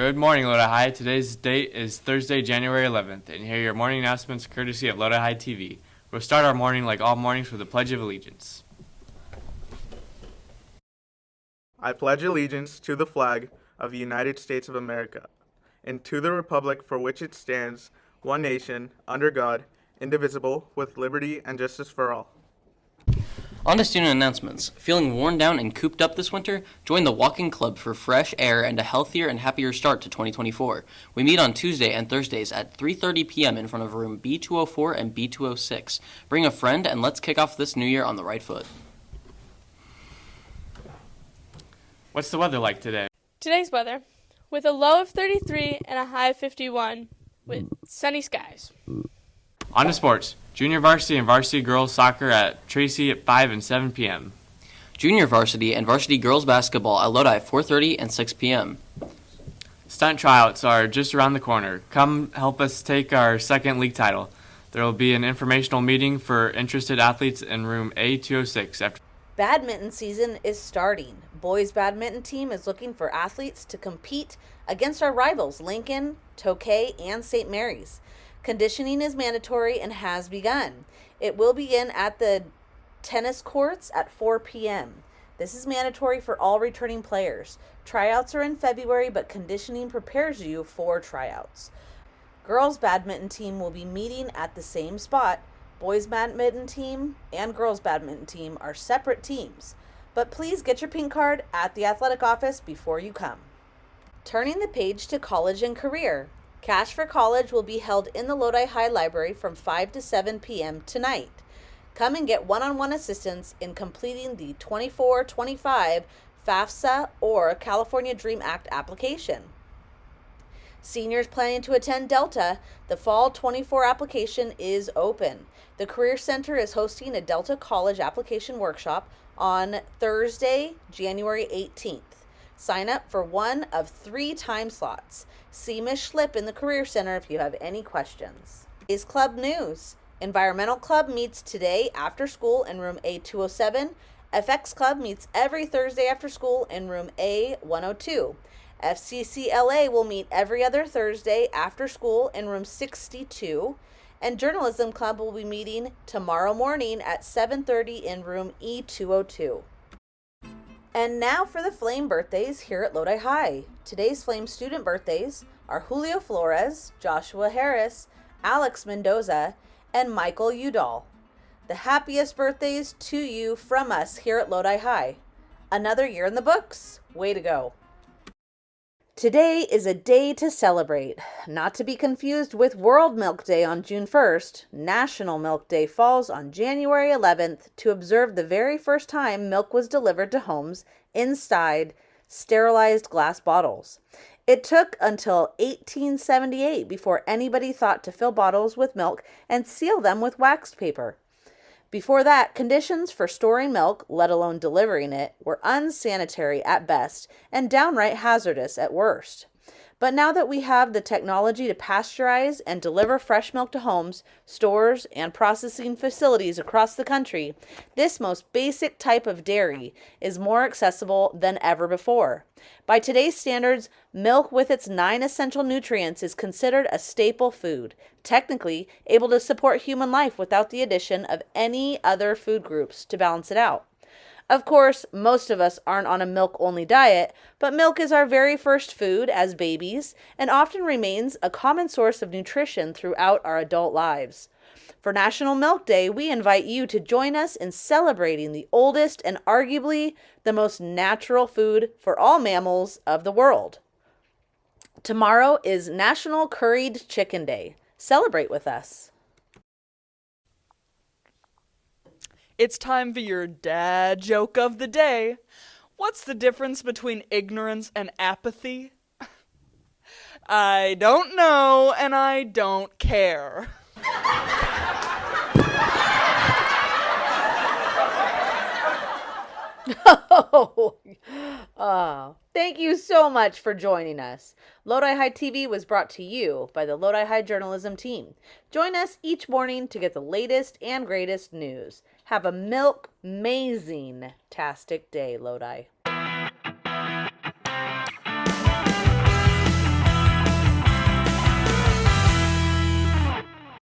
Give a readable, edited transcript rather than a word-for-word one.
Good morning, Lodi High. Today's date is Thursday, January 11th, and here are your morning announcements courtesy of Lodi High TV. We'll start our morning like all mornings with the Pledge of Allegiance. I pledge allegiance to the flag of the United States of America and to the republic for which it stands, one nation, under God, indivisible, with liberty and justice for all. On to student announcements. Feeling worn down and cooped up this winter? Join the Walking Club for fresh air and a healthier and happier start to 2024. We meet on Tuesday and Thursdays at 3:30 p.m. in front of room B204 and B206. Bring a friend and let's kick off this new year on the right foot. What's the weather like today? Today's weather, with a low of 33 and a high of 51, with sunny skies. On to sports. Junior varsity and varsity girls soccer at Tracy at 5 and 7 p.m. Junior varsity and varsity girls basketball at Lodi at 4:30 and 6 p.m. Stunt tryouts are just around the corner. Come help us take our second league title. There will be an informational meeting for interested athletes in room A206 after. Badminton season is starting. Boys badminton team is looking for athletes to compete against our rivals Lincoln, Tokay, and St. Mary's. Conditioning is mandatory and has begun. It will begin at the tennis courts at 4 p.m. This is mandatory for all returning players. Tryouts are in February, but conditioning prepares you for tryouts. Girls badminton team will be meeting at the same spot. Boys badminton team and girls badminton team are separate teams, but please get your pink card at the athletic office before you come. Turning the page to college and career. Cash for College will be held in the Lodi High Library from 5 to 7 p.m. tonight. Come and get one-on-one assistance in completing the 24-25 FAFSA or California Dream Act application. Seniors planning to attend Delta, the Fall 24 application is open. The Career Center is hosting a Delta College application workshop on Thursday, January 18th. Sign up for one of 3 time slots. See Ms. Schlipp in the Career Center if you have any questions. Today's club news. Environmental Club meets today after school in room A207. FX Club meets every Thursday after school in room A102. FCCLA will meet every other Thursday after school in room 62. And Journalism Club will be meeting tomorrow morning at 7:30 in room E202. And now for the Flame birthdays here at Lodi High. Today's Flame student birthdays are Julio Flores, Joshua Harris, Alex Mendoza, and Michael Udall. The happiest birthdays to you from us here at Lodi High. Another year in the books. Way to go. Today is a day to celebrate, not to be confused with World Milk Day on June 1st. National Milk Day falls on January 11th to observe the very first time milk was delivered to homes inside sterilized glass bottles. It took until 1878 before anybody thought to fill bottles with milk and seal them with waxed paper. Before that, conditions for storing milk, let alone delivering it, were unsanitary at best and downright hazardous at worst. But now that we have the technology to pasteurize and deliver fresh milk to homes, stores, and processing facilities across the country, this most basic type of dairy is more accessible than ever before. By today's standards, milk with its 9 essential nutrients is considered a staple food, technically able to support human life without the addition of any other food groups to balance it out. Of course, most of us aren't on a milk-only diet, but milk is our very first food as babies and often remains a common source of nutrition throughout our adult lives. For National Milk Day, we invite you to join us in celebrating the oldest and arguably the most natural food for all mammals of the world. Tomorrow is National Curried Chicken Day. Celebrate with us. It's time for your dad joke of the day. What's the difference between ignorance and apathy? I don't know, and I don't care. Thank you so much for joining us. Lodi High TV was brought to you by the Lodi High Journalism team. Join us each morning to get the latest and greatest news. Have a milk-mazing-tastic day, Lodi.